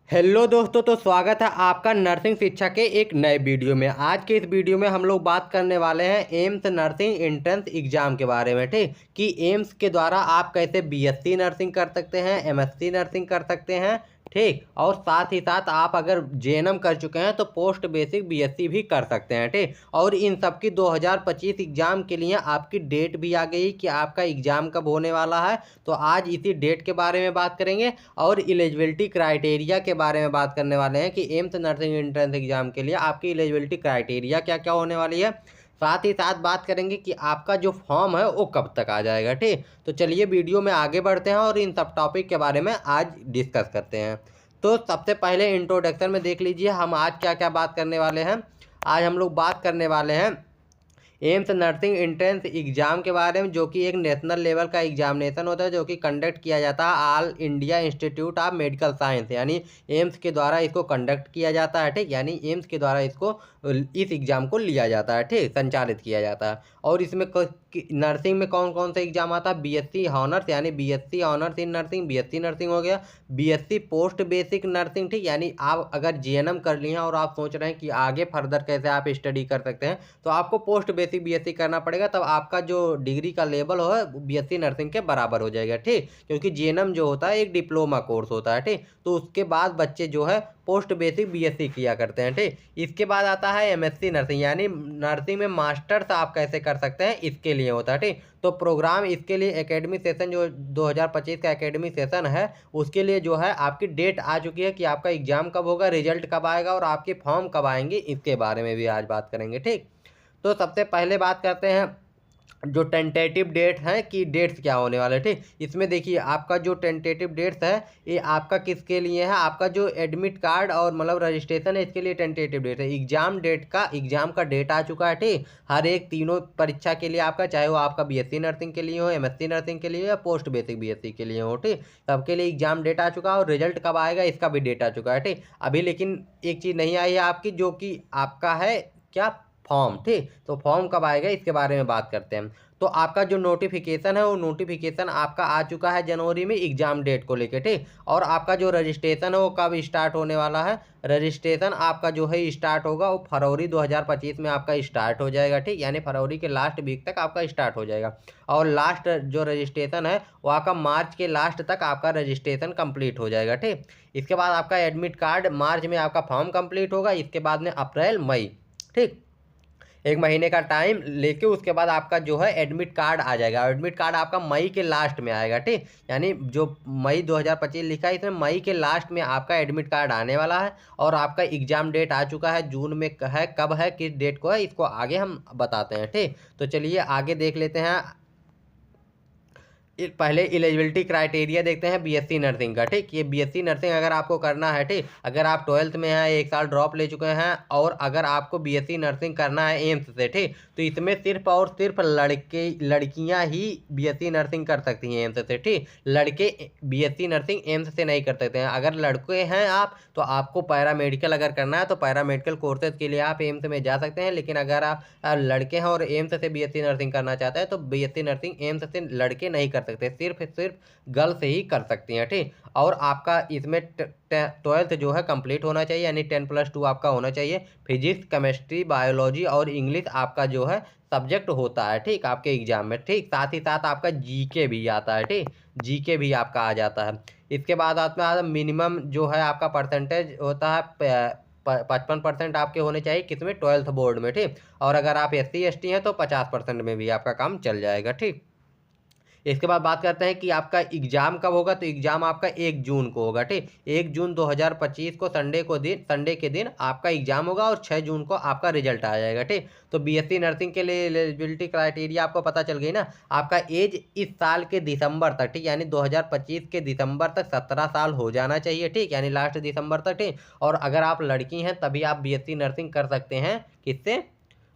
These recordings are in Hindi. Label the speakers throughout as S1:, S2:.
S1: हेलो दोस्तों, तो स्वागत है आपका नर्सिंग शिक्षा के एक नए वीडियो में। आज के इस वीडियो में हम लोग बात करने वाले हैं एम्स नर्सिंग एंट्रेंस एग्जाम के बारे में। ठीक, कि एम्स के द्वारा आप कैसे बीएससी नर्सिंग कर सकते हैं, एमएससी नर्सिंग कर सकते हैं। ठीक, और साथ ही साथ आप अगर जेएनएम कर चुके हैं तो पोस्ट बेसिक बीएससी भी कर सकते हैं। ठीक, और इन सब की 2025 एग्जाम के लिए आपकी डेट भी आ गई कि आपका एग्जाम कब होने वाला है। तो आज इसी डेट के बारे में बात करेंगे और एलिजिबिलिटी क्राइटेरिया के बारे में बात करने वाले हैं कि एम्स नर्सिंग एंट्रेंस एग्जाम के लिए आपकी एलिजिबिलिटी क्राइटेरिया क्या क्या होने वाली है। साथ ही साथ बात करेंगे कि आपका जो फॉर्म है वो कब तक आ जाएगा। ठीक, तो चलिए वीडियो में आगे बढ़ते हैं और इन सब टॉपिक के बारे में आज डिस्कस करते हैं। तो सबसे पहले इंट्रोडक्शन में देख लीजिए हम आज क्या क्या बात करने वाले हैं। आज हम लोग बात करने वाले हैं एम्स नर्सिंग एंट्रेंस एग्जाम के बारे में, जो कि एक नेशनल लेवल का एग्जामिनेशन होता है जो कि कंडक्ट किया जाता है all India institute of medical science यानी एम्स के द्वारा इसको कंडक्ट किया जाता है। ठीक, यानी एम्स के द्वारा इसको इस एग्ज़ाम को लिया जाता है। ठीक, संचालित किया जाता है। और इसमें नर्सिंग में कौन कौन सा एग्जाम आता है? बीएससी ऑनर्स यानी BSc honours in nursing, BSc nursing हो गया। बीएससी पोस्ट बेसिक नर्सिंग, ठीक, यानी आप अगर जीएनएम कर लिए हैं और आप सोच रहे हैं कि आगे फर्दर कैसे आप स्टडी कर सकते हैं, तो आपको पोस्ट बेसिक बीएससी करना पड़ेगा। तब आपका जो डिग्री का लेवल हो बीएससी नर्सिंग के बराबर हो जाएगा। ठीक, क्योंकि जीएनएम जो होता है एक डिप्लोमा कोर्स होता है। ठीक, तो उसके बाद बच्चे जो है पोस्ट बेसिक बीएससी किया करते हैं। ठीक, इसके बाद आता है एमएससी नर्सिंग यानी नर्सिंग में मास्टर्स आप कैसे कर सकते हैं, इसके लिए होता है। ठीक, तो प्रोग्राम इसके लिए एकेडमिक सेशन जो 2025 का एकेडमिक सेशन है उसके लिए जो है आपकी डेट आ चुकी है कि आपका एग्जाम कब होगा, रिजल्ट कब आएगा और आपके फॉर्म कब आएंगे, इसके बारे में भी आज बात करेंगे। ठीक, तो सबसे पहले बात करते हैं जो टेंटेटिव डेट है कि डेट्स क्या होने वाले। ठीक, इसमें देखिए आपका जो टेंटेटिव डेट्स है ये आपका किसके लिए है, आपका जो एडमिट कार्ड और मतलब रजिस्ट्रेशन है इसके लिए टेंटेटिव डेट है। एग्जाम का डेट आ चुका है। ठीक, हर एक तीनों परीक्षा के लिए आपका, चाहे वो आपका बीएससी नर्सिंग के लिए हो, एमएससी नर्सिंग के लिए हो या पोस्ट बेसिक बीएससी के लिए हो। ठीक, सबके लिए एग्जाम डेट आ चुका है और रिजल्ट कब आएगा इसका भी डेट आ चुका है। ठीक, अभी लेकिन एक चीज़ नहीं आई है आपकी, जो कि आपका है क्या, फॉर्म। ठीक, तो फॉर्म कब आएगा इसके बारे में बात करते हैं। तो आपका जो नोटिफिकेशन है वो नोटिफिकेशन आपका आ चुका है जनवरी में एग्जाम डेट को लेके। ठीक, और आपका जो रजिस्ट्रेशन है वो कब स्टार्ट होने वाला है, रजिस्ट्रेशन आपका जो है स्टार्ट होगा वो फरवरी 2025 में आपका स्टार्ट हो जाएगा। ठीक, यानी फरवरी के लास्ट वीक तक आपका स्टार्ट हो जाएगा और लास्ट जो रजिस्ट्रेशन है वो आपका मार्च के लास्ट तक आपका रजिस्ट्रेशन कंप्लीट हो जाएगा। ठीक, इसके बाद आपका एडमिट कार्ड मार्च में आपका फॉर्म कंप्लीट होगा, इसके बाद में अप्रैल मई, ठीक, एक महीने का टाइम लेके उसके बाद आपका जो है एडमिट कार्ड आ जाएगा। एडमिट कार्ड आपका मई के लास्ट में आएगा। ठीक, यानी जो मई 2025 लिखा है इसमें मई के लास्ट में आपका एडमिट कार्ड आने वाला है और आपका एग्जाम डेट आ चुका है, जून में है, कब है, किस डेट को है, इसको आगे हम बताते हैं। ठीक, तो चलिए आगे देख लेते हैं। पहले एलिजिबिलिटी क्राइटेरिया देखते हैं बीएससी नर्सिंग का। ठीक, ये बीएससी नर्सिंग अगर आपको करना है, ठीक, अगर आप 12th में हैं, एक साल ड्रॉप ले चुके हैं और अगर आपको बीएससी नर्सिंग करना है एम्स से, ठीक, तो इसमें सिर्फ और सिर्फ लड़कियां ही बीएससी नर्सिंग कर सकती हैं एम्स से। ठीक, लड़के बीएससी नर्सिंग एम्स से नहीं कर सकते हैं। अगर लड़के हैं आप तो आपको पैरामेडिकल अगर करना है तो पैरामेडिकल कोर्सेज के लिए आप एम्स में जा सकते हैं, लेकिन अगर आप लड़के हैं और एम्स से बीएससी नर्सिंग करना चाहते हैं तो बीएससी नर्सिंग एम्स से लड़के नहीं कर सकते, सिर्फ गर्ल्स ही कर सकती हैं। ठीक, और आपका इसमें 12th जो है कंप्लीट होना चाहिए यानी 10+2 आपका होना चाहिए। फिजिक्स, केमिस्ट्री, बायोलॉजी और इंग्लिश आपका जो है सब्जेक्ट होता है। ठीक, आपके एग्जाम में। ठीक, साथ ही साथ आपका जीके भी आता है। ठीक, जीके भी आपका आ जाता है। इसके बाद आता है मिनिमम जो है आपका परसेंटेज होता है 55% आपके होने चाहिए किसमें, 12th बोर्ड में। ठीक, और अगर आप SC ST हैं तो 50% में भी आपका काम चल जाएगा। ठीक, इसके बाद बात करते हैं कि आपका एग्जाम कब होगा। तो एग्जाम आपका 1 जून को होगा। ठीक, 1 जून 2025 को संडे के दिन आपका एग्जाम होगा और 6 जून को आपका रिजल्ट आ जाएगा। ठीक, तो बीएससी नर्सिंग के लिए एलिजिबिलिटी क्राइटेरिया आपको पता चल गई ना। आपका एज इस साल के दिसंबर तक, ठीक, यानी 2025 के दिसंबर तक 17 साल हो जाना चाहिए। ठीक, यानी लास्ट दिसंबर तक। ठीक, और अगर आप लड़की हैं तभी आप बीएससी नर्सिंग कर सकते हैं, किससे,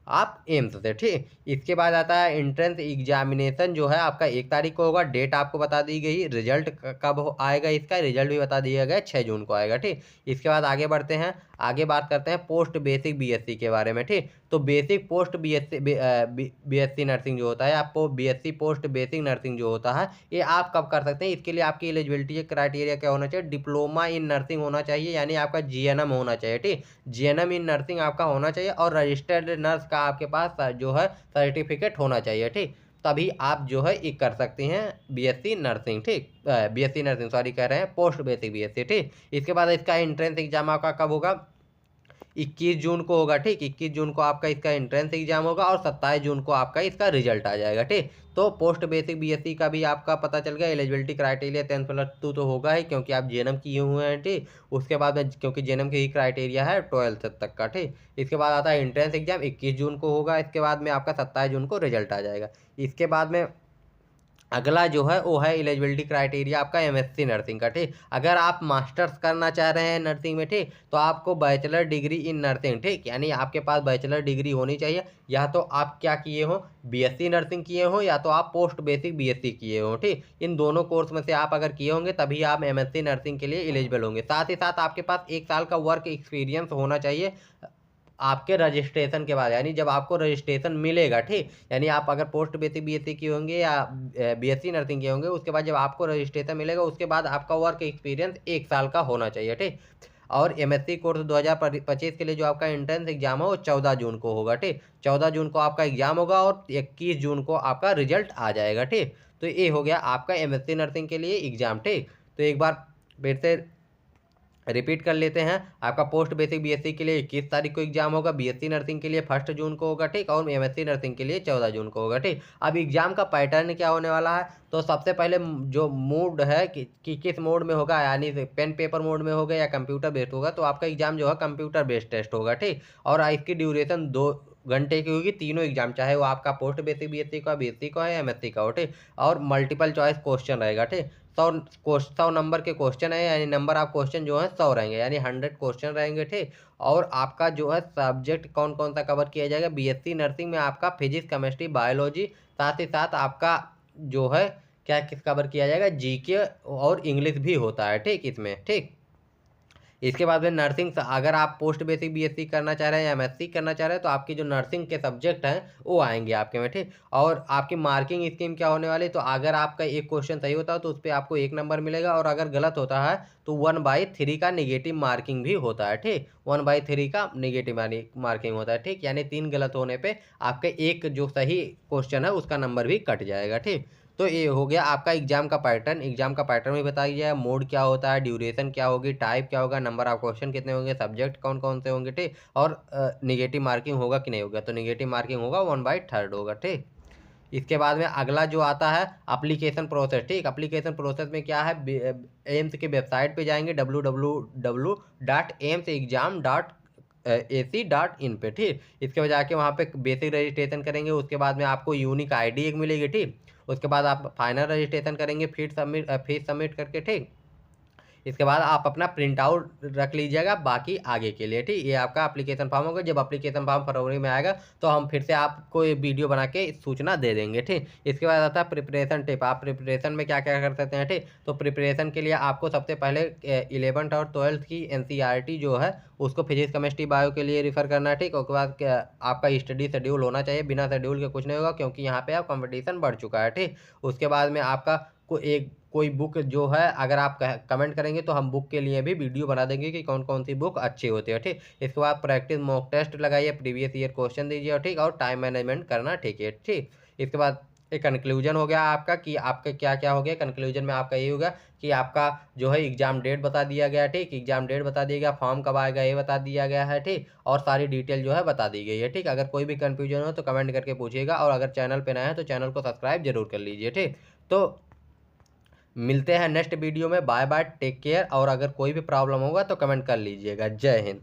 S1: आप एम्स से। ठीक, इसके बाद आता है एंट्रेंस एग्जामिनेशन जो है आपका 1 तारीख को होगा, डेट आपको बता दी गई। रिजल्ट कब आएगा, इसका रिजल्ट भी बता दिया गया 6 जून को आएगा। ठीक, इसके बाद आगे बढ़ते हैं। आगे बात करते हैं पोस्ट बेसिक बीएससी के बारे में। ठीक, तो बेसिक पोस्ट बीएससी नर्सिंग जो होता है, आपको बीएससी पोस्ट बेसिक नर्सिंग जो होता है, ये आप कब कर सकते हैं। इसके लिए आपकी एलिजिबिलिटी क्राइटेरिया क्या होना चाहिए, डिप्लोमा इन नर्सिंग होना चाहिए, यानी आपका जीएनएम होना चाहिए। ठीक, जीएनएम इन नर्सिंग आपका होना चाहिए और रजिस्टर्ड नर्स का आपके पास जो है सर्टिफिकेट होना चाहिए। ठीक, तभी आप जो है ये कर सकते हैं बीएससी नर्सिंग। ठीक, बीएससी नर्सिंग सॉरी कह रहे हैं पोस्ट बेसिक बीएससी। ठीक, इसके बाद इसका एंट्रेंस एग्जाम आपका कब होगा, 21 जून को होगा। ठीक, 21 जून को आपका इसका एंट्रेंस एग्जाम होगा और 27 जून को आपका इसका रिजल्ट आ जाएगा। ठीक, तो पोस्ट बेसिक बीएससी का भी आपका पता चल गया। एलिजिबिलिटी क्राइटेरिया 10+2 तो होगा ही, क्योंकि आप जेएनएम किए हुए हैं। ठीक, उसके बाद में क्योंकि जेएनएम के ही क्राइटेरिया है 12th तक का। ठीक, इसके बाद आता है एंट्रेंस एग्जाम 21 जून को होगा। इसके बाद में आपका 27 जून को रिजल्ट आ जाएगा। इसके बाद में अगला जो है वो है एलिजिबिलिटी क्राइटेरिया आपका एमएससी नर्सिंग का। ठीक, अगर आप मास्टर्स करना चाह रहे हैं नर्सिंग में, ठीक, तो आपको बैचलर डिग्री इन नर्सिंग, ठीक, यानी आपके पास बैचलर डिग्री होनी चाहिए। या तो आप क्या किए हो, बीएससी नर्सिंग किए हो, या तो आप पोस्ट बेसिक बीएससी किए हो। ठीक, इन दोनों कोर्स में से आप अगर किए होंगे तभी आप एमएससी नर्सिंग के लिए एलिजिबल होंगे। साथ ही साथ आपके पास 1 साल का वर्क एक्सपीरियंस होना चाहिए आपके रजिस्ट्रेशन के बाद, यानी जब आपको रजिस्ट्रेशन मिलेगा। ठीक, यानी आप अगर पोस्ट बेसिक बीएससी किए होंगे या बीएससी नर्सिंग किए होंगे, उसके बाद जब आपको रजिस्ट्रेशन मिलेगा उसके बाद आपका वर्क एक्सपीरियंस 1 साल का होना चाहिए। ठीक, और एमएससी कोर्स 2025 के लिए जो आपका एंट्रेंस एग्जाम है वो 14 जून को होगा। ठीक, 14 जून को आपका एग्जाम होगा और 21 जून को आपका रिजल्ट आ जाएगा। ठीक, तो ये हो गया आपका एमएससी नर्सिंग के लिए एग्जाम। ठीक, तो एक बार फिर से रिपीट कर लेते हैं। आपका पोस्ट बेसिक बीएससी के लिए 21 तारीख को एग्जाम होगा, बीएससी नर्सिंग के लिए 1 जून को होगा। ठीक, और एमएससी नर्सिंग के लिए 14 जून को होगा। ठीक, अब एग्जाम का पैटर्न क्या होने वाला है, तो सबसे पहले जो मोड है कि किस मोड में होगा, यानी पेन पेपर मोड में होगा या कंप्यूटर बेस्ड होगा, तो आपका एग्जाम जो है कंप्यूटर बेस्ड टेस्ट होगा। ठीक, और इसकी ड्यूरेशन 2 घंटे की होगी, तीनों एग्जाम, चाहे वो आपका पोस्ट बेसिक बीएससी का, बीएससी का है, एमएससी का हो। ठीक, और मल्टीपल चॉइस क्वेश्चन रहेगा। ठीक, 100 नंबर के क्वेश्चन है, यानी नंबर ऑफ क्वेश्चन जो है 100 रहेंगे, यानी 100 क्वेश्चन रहेंगे। ठीक, और आपका जो है सब्जेक्ट कौन कौन सा कवर किया जाएगा, बीएससी नर्सिंग में आपका फिजिक्स, केमिस्ट्री, बायोलॉजी, साथ ही साथ आपका जो है क्या किस कवर किया जाएगा, जीके और इंग्लिश भी होता है। ठीक, इसमें। ठीक, इसके बाद में नर्सिंग, अगर आप पोस्ट बेसिक बीएससी करना चाह रहे हैं या एमएससी करना चाह रहे हैं, तो आपकी जो नर्सिंग के सब्जेक्ट हैं वो आएंगे आपके में। ठीक, और आपकी मार्किंग स्कीम क्या होने वाली, तो अगर आपका एक क्वेश्चन सही होता है तो उस पर आपको 1 नंबर मिलेगा, और अगर गलत होता है तो 1/3 का निगेटिव मार्किंग भी होता है। ठीक, 1/3 का निगेटिव मार्किंग होता है। ठीक, यानी 3 गलत होने पर आपके एक जो सही क्वेश्चन है उसका नंबर भी कट जाएगा। ठीक, तो ये हो गया आपका एग्जाम का पैटर्न। एग्जाम का पैटर्न भी बताया गया है, मोड क्या होता है, ड्यूरेशन क्या होगी, टाइप क्या होगा, नंबर ऑफ क्वेश्चन कितने होंगे, सब्जेक्ट कौन कौन से होंगे। ठीक, और निगेटिव मार्किंग होगा कि नहीं होगा, तो निगेटिव मार्किंग होगा 1/3 होगा। ठीक, इसके बाद में अगला जो आता है एप्लीकेशन प्रोसेस। ठीक, एप्लीकेशन प्रोसेस में क्या है, एम्स के वेबसाइट पे जाएंगे www.aimsexam.ac.in पे। ठीक, इसके बाद जाके वहाँ पे बेसिक रजिस्ट्रेशन करेंगे, उसके बाद में आपको यूनिक आईडी एक मिलेगी। ठीक, उसके बाद आप फाइनल रजिस्ट्रेशन करेंगे, फीस सबमिट करके। ठीक, इसके बाद आप अपना प्रिंट आउट रख लीजिएगा बाकी आगे के लिए। ठीक, ये आपका एप्लीकेशन फॉर्म होगा। जब एप्लीकेशन फॉर्म फरवरी में आएगा तो हम फिर से आपको ये वीडियो बना के सूचना दे देंगे। ठीक, इसके बाद आता है प्रिपरेशन टिप। आप प्रिपरेशन में क्या क्या कर सकते हैं। ठीक, तो प्रिपरेशन के लिए आपको सबसे पहले 11th और 12th की एनसीईआरटी जो है उसको फिजिक्स, केमिस्ट्री, बायो के लिए रिफ़र करना है। ठीक, उसके बाद आपका स्टडी शेड्यूल होना चाहिए, बिना शेड्यूल के कुछ नहीं होगा, क्योंकि यहाँ पे आप कंपटीशन बढ़ चुका है। ठीक, उसके बाद में आपका कोई बुक जो है, अगर आप कमेंट करेंगे तो हम बुक के लिए भी वीडियो बना देंगे कि कौन कौन सी बुक अच्छी होती है। ठीक, इसके बाद प्रैक्टिस मॉक टेस्ट लगाइए, प्रीवियस ईयर क्वेश्चन दीजिए। ठीक, और टाइम मैनेजमेंट करना। ठीक है। ठीक, इसके बाद एक कंक्लूजन हो गया आपका कि आपका क्या क्या हो गया। कंक्लूजन में आपका ये होगा कि आपका जो है एग्जाम डेट बता दिया गया। ठीक, एग्जाम डेट बता दिया गया, फॉर्म कब आएगा ये बता दिया गया है। ठीक, और सारी डिटेल जो है बता दी गई है। ठीक, अगर कोई भी कन्फ्यूजन हो तो कमेंट करके पूछिएगा, और अगर चैनल पर नया है तो चैनल को सब्सक्राइब जरूर कर लीजिए। ठीक, तो मिलते हैं नेक्स्ट वीडियो में। बाय बाय, टेक केयर, और अगर कोई भी प्रॉब्लम होगा तो कमेंट कर लीजिएगा। जय हिंद।